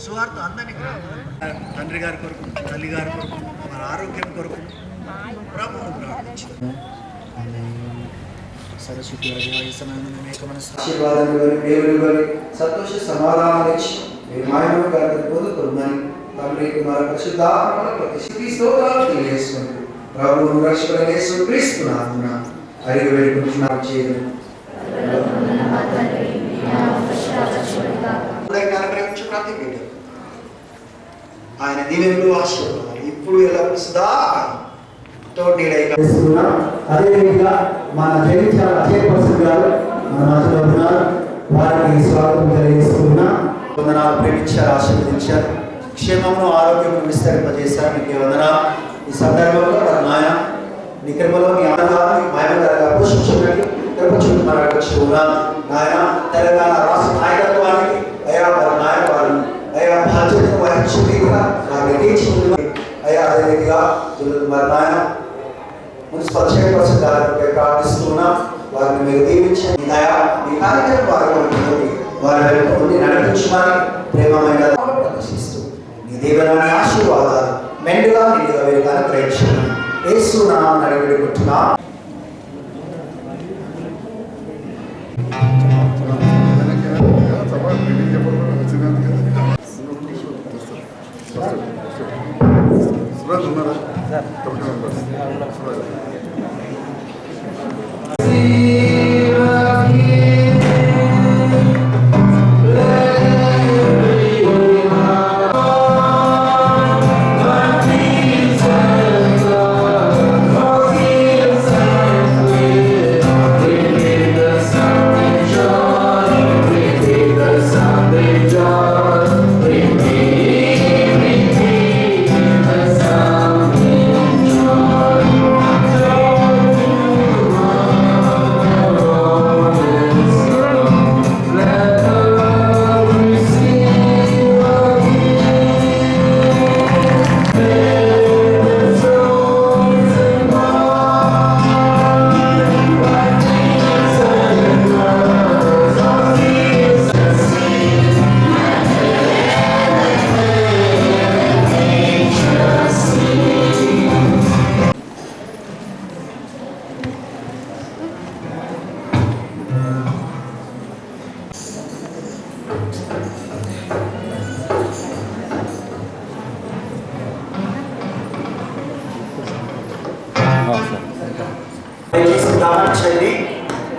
సువార్త అందరికీ తండ్రి గారి కొరకు, తల్లి గారి కొరకు, మన ఆరోగ్యం కొరకు ప్రభువును ప్రార్థించుదాం. సరస్వతి సంతోష సమాధానం ఇచ్చి మీరు మాయను పొందుకున్నాను తండ్రి కుమార పరిశుద్ధాత్మను ప్రతి స్తోత్రాలు తెలియజేసుకుంటూ ప్రభువును రక్షకుడైన యేసుక్రీస్తు నామమున అడిగి వేడుకుంటున్నాను. చేయను ఆయన దీవెనలు ఆశీర్వాదాలు ఇప్పుడు ఎల్లప్పుడూ సదా అదేవిధంగా మన జయించాల చైర్పర్సన్ గారు మన మధ్యలో ఉన్నారు. వారికి స్వాగతం తెలియజేస్తున్నా. వందనాలు, ప్రేమించారు, ఆశీర్వదించారు, క్షేమమును ఆరోగ్యమును విస్తరింపజేశారు. మీకు వందనాలు. ఈ సందర్భంలో నాయన నీ కృపలో నీ ఆనందాన్ని మహిమకరంగా పోషించడానికి నాయన తెలంగాణ రాష్ట్ర నాయకత్వానికి అయా వారి నాయకులను అయా బాధ్యతను వహించుగా అయా అదేవిధంగా మరి నాయన మున్సిపల్ చైర్పర్సన్ గారికి ప్రార్థిస్తున్నాం. వారిని మీరు దీవించండి. దయా ఈ కార్యక్రమం వారి వెనుక నడిపించమని ప్రేమమైన ప్రదర్శిస్తూ నీ దీవెనని ఆశీర్వాదాలు మెండుగా నిండుగా వీరికి అనుగ్రహించండి. యేసు నామమున అడిగి వేడుకుంటున్నాం.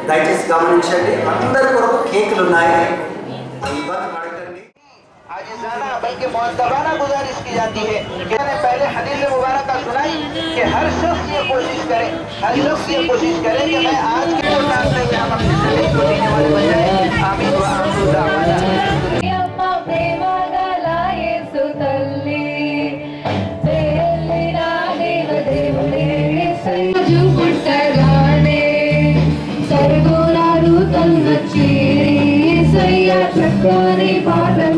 దయచేసి గమనించండి. అందరి కొరకు కేకులు ఉన్నాయి. आज जाना बल्कि मुअद्दबाना गुजारिश की जाती है। मैंने पहले हदीस मुबारक सुनाई कि हर शख्स ये कोशिश करे कि मैं आज के प्रोग्राम में हम अपने शरीर को देने वाले बन जाए। आमीन व आमीन दावाना। చక్కని పాఠం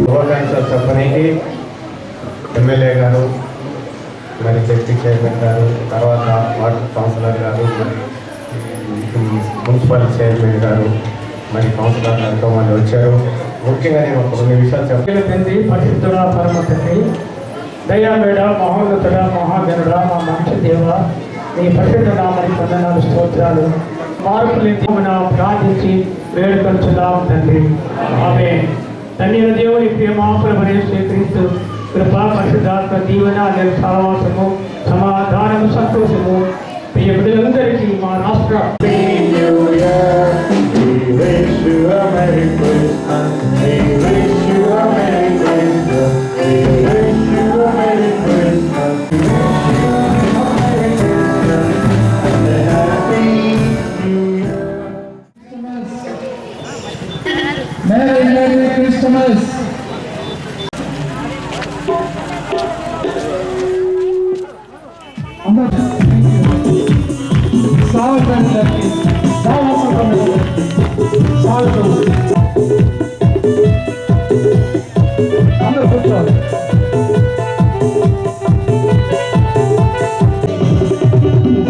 శుభాకాంక్షలు చెప్పడానికి ఎమ్మెల్యే గారు, మరి డిప్యూటీ చైర్మన్ గారు, తర్వాత వార్డు కౌన్సిలర్ గారు, మరి మున్సిపల్ చైర్మన్ గారు, మరి కౌన్సిలర్ గారితో వాళ్ళు వచ్చారు. ముఖ్యంగా నేను ఒక రెండు విషయాలు చెప్పండి. పరిశుద్ధుడా, పరమ తండ్రి, దయావేడ, మహోన్నతుడ, మహాగణుడ, మా మంచి దేవ, నీ పరిశుద్ధ నామని వందనాలు, స్తోత్రాలు. మార్పు లేని ప్రార్థించి వేడుకొంచుదాం తండ్రి. ఆమేన్. ధన్యుల దేవుని ప్రియ మహాప్రభుని శ్రీక్రీస్తు కృపా పరిశుద్ధాత్మ దీవెన నేను సహవాసము సమాధానము సంతోషము మీ బిడ్డలందరికీ మా రాష్ట్ర Merry Christmas. అందరూ కూర్చోవాలి.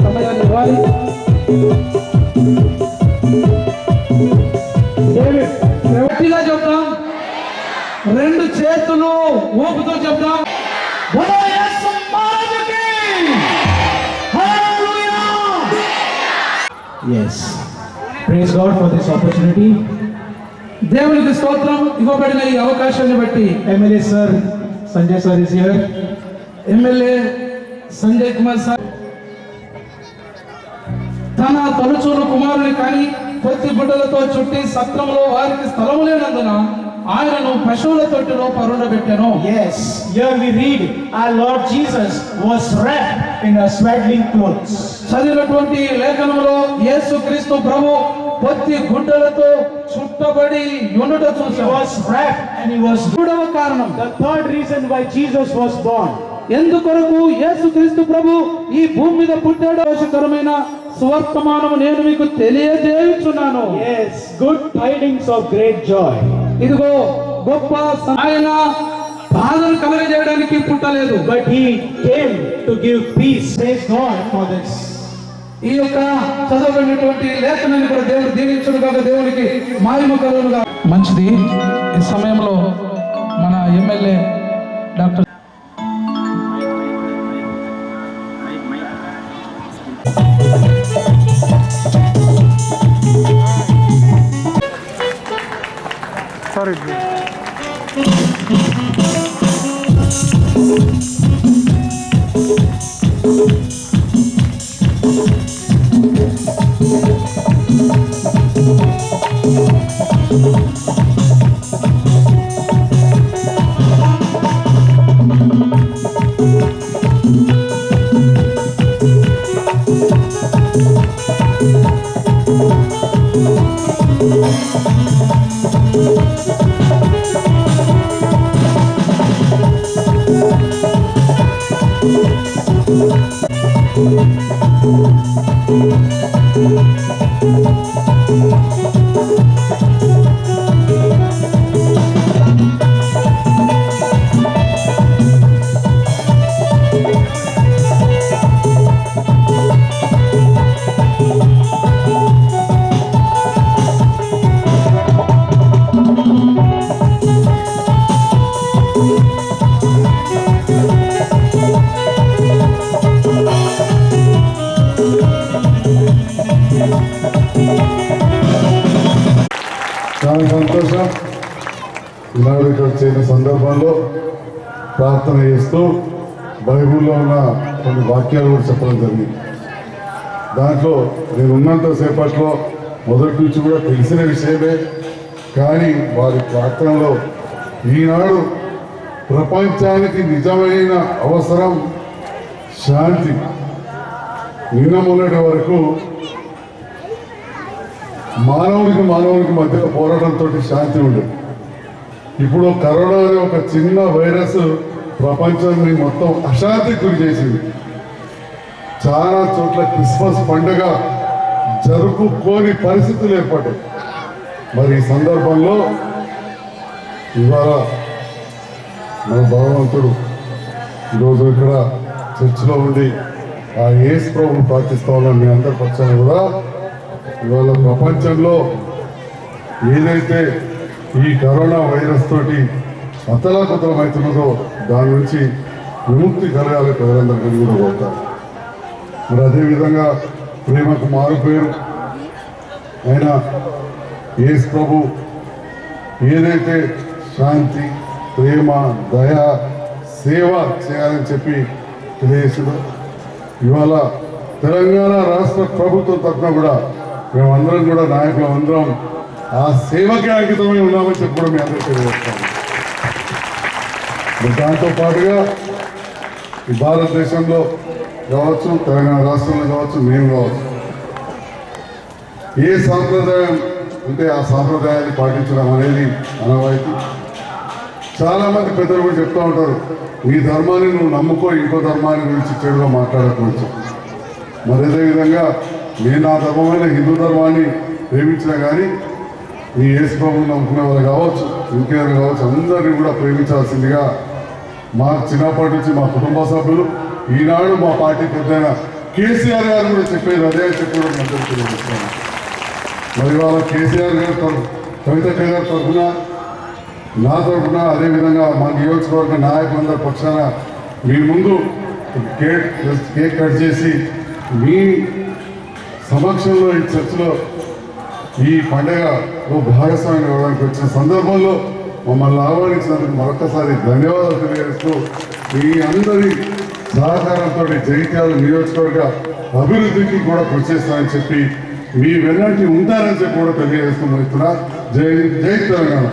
సమయాన్ని ఇవ్వాలి. గట్టిగా చెప్తాం, రెండు చేతులు ఊపుతో చెప్తాం. బోలో యేసు మహారాజుకి హల్లెలూయా. Yes. Praise God for this opportunity. దేవునికి స్తోత్రం, ఇవ్వబడిన ఈ అవకాశాన్ని బట్టి. MLA sir, Sanjay sir is here. MLA Sanjay Kumar sir తన తొలచూరు కుమారుని కానీ కొద్ది గుడ్డలతో చుట్టి సత్రంలో వారికి స్థలము లేనందున ఆయనను పశువుల తొట్టిలో పరుండబెట్టాను. Yes, here we read our Lord Jesus was wrapped in a swaddling clothes. చదివినటువంటి లేఖనంలో యేసుక్రీస్తు ప్రభు కొద్ది గుడ్డలతో చుట్టబడి ఉండుట He చూసాము. was wrapped and he was. మూడవ కారణం, The third reason why Jesus was born. ఎందుకొరకు యేసుక్రీస్తు ప్రభు ఈ భూమి మీద పుట్టాడు. దోషకరమైన సువర్తమానము నేను మీకు తెలియజేయుచున్నాను. Yes, good tidings of great joy. ఇదిగో గొప్ప ఆయన బాధను కలగజేయడానికి పుట్టలేదు. But he came to give peace. Praise God for this. ఈ యొక్క చదవబడినటువంటి లేఖనాన్ని కూడా దేవుడు దీవించుడుగా, దేవునికి మహిమ కలుగునుగా. మంచిది. ఈ సమయంలో మన ఎమ్మెల్యే డాక్టర్ చాలా సంతోషం. ఈనాడు ఇక్కడ చేరిన సందర్భంలో ప్రార్థన చేస్తూ బైబిల్లో ఉన్న కొన్ని వాక్యాలు కూడా చెప్పడం జరిగింది. దాంట్లో నేను ఉన్నంత సేపట్లో మొదటి నుంచి కూడా తెలిసిన విషయమే, కానీ వారి ప్రార్థనలో ఈనాడు ప్రపంచానికి నిజమైన అవసరం శాంతి. నిన్న మొన్నటి వరకు మానవునికి మధ్య పోరాటంతో శాంతి ఉండేది. ఇప్పుడు కరోనా అనే ఒక చిన్న వైరస్ ప్రపంచాన్ని మొత్తం అశాంతికి గురి చేసింది. చాలా చోట్ల క్రిస్మస్ పండుగ జరుపుకోని పరిస్థితులు ఏర్పడ్డాయి. మరి ఈ సందర్భంలో ఇవాళ మన భగవంతుడు ఈరోజు ఇక్కడ చర్చిలో ఉండి ఆ యేసు ప్రభువును ప్రార్థిస్తా ఉన్నాం. మీ అందరి పక్షాన కూడా ఇవాళ ప్రపంచంలో ఏదైతే ఈ కరోనా వైరస్ తోటి అతలాకుతలమవుతున్నదో దాని నుంచి విముక్తి కలగాలి ప్రజలందరికీ కూడా కోరుతారు. మరి అదేవిధంగా ప్రేమకు మారు పేరు ఆయన యేసు ప్రభు ఏదైతే శాంతి, ప్రేమ, దయ, సేవ చేయాలని చెప్పి తెలియజేస్తున్నాం. ఇవాళ తెలంగాణ రాష్ట్ర ప్రభుత్వం తరఫున కూడా మేమందరం కూడా నాయకులు అందరం ఆ సేవకి అంకితమై ఉన్నామని చెప్పి కూడా మీ అందరికీ తెలియజేస్తాం. దాంతో పాటుగా ఈ భారతదేశంలో కావచ్చు, తెలంగాణ రాష్ట్రంలో కావచ్చు, మేము కావచ్చు, ఏ సాంప్రదాయం ఉంటే ఆ సాంప్రదాయాన్ని పాటించడం అనేది అనవాయితీ. చాలామంది పెద్దలు కూడా చెప్తూ ఉంటారు, నీ ధర్మాన్ని నువ్వు నమ్ముకో, ఇంకో ధర్మాన్ని గురించి చెడుగా మాట్లాడకూడదు. మరి అదేవిధంగా నేను నా ధర్మమైన హిందూ ధర్మాన్ని ప్రేమించినా కానీ నీ యేసు ప్రభువుని నమ్ముకునే వాళ్ళు కావచ్చు, ఇంకేమైనా కావచ్చు, అందరినీ కూడా ప్రేమించాల్సిందిగా మా చిన్నప్పటి నుంచి మా కుటుంబ సభ్యులు, ఈనాడు మా పార్టీ పెద్దైన కేసీఆర్ గారు కూడా చెప్పేది అదే చెప్పడం అందరికీ తెలియజేస్తాను. మరి వాళ్ళ కేసీఆర్ గారి కవితక్క గారి తరఫున, నా తరఫున, అదేవిధంగా మా నియోజకవర్గ నాయకులందరి పక్షాన మీ ముందు కేక్ కట్ చేసి మీ సమక్షంలో ఈ చర్చలో ఈ పండుగలో భాగస్వామ్యం ఇవ్వడానికి వచ్చిన సందర్భంలో మమ్మల్ని ఆహ్వానించినందుకు మరొకసారి ధన్యవాదాలు తెలియజేస్తూ మీ అందరి సహకారంతో జగిత్యాల నియోజకవర్గ అభివృద్ధికి కూడా కృషి చేస్తానని చెప్పి మీ వెన్నంటి ఉంటారని చెప్పి కూడా తెలియజేస్తూ జై తెలంగాణ.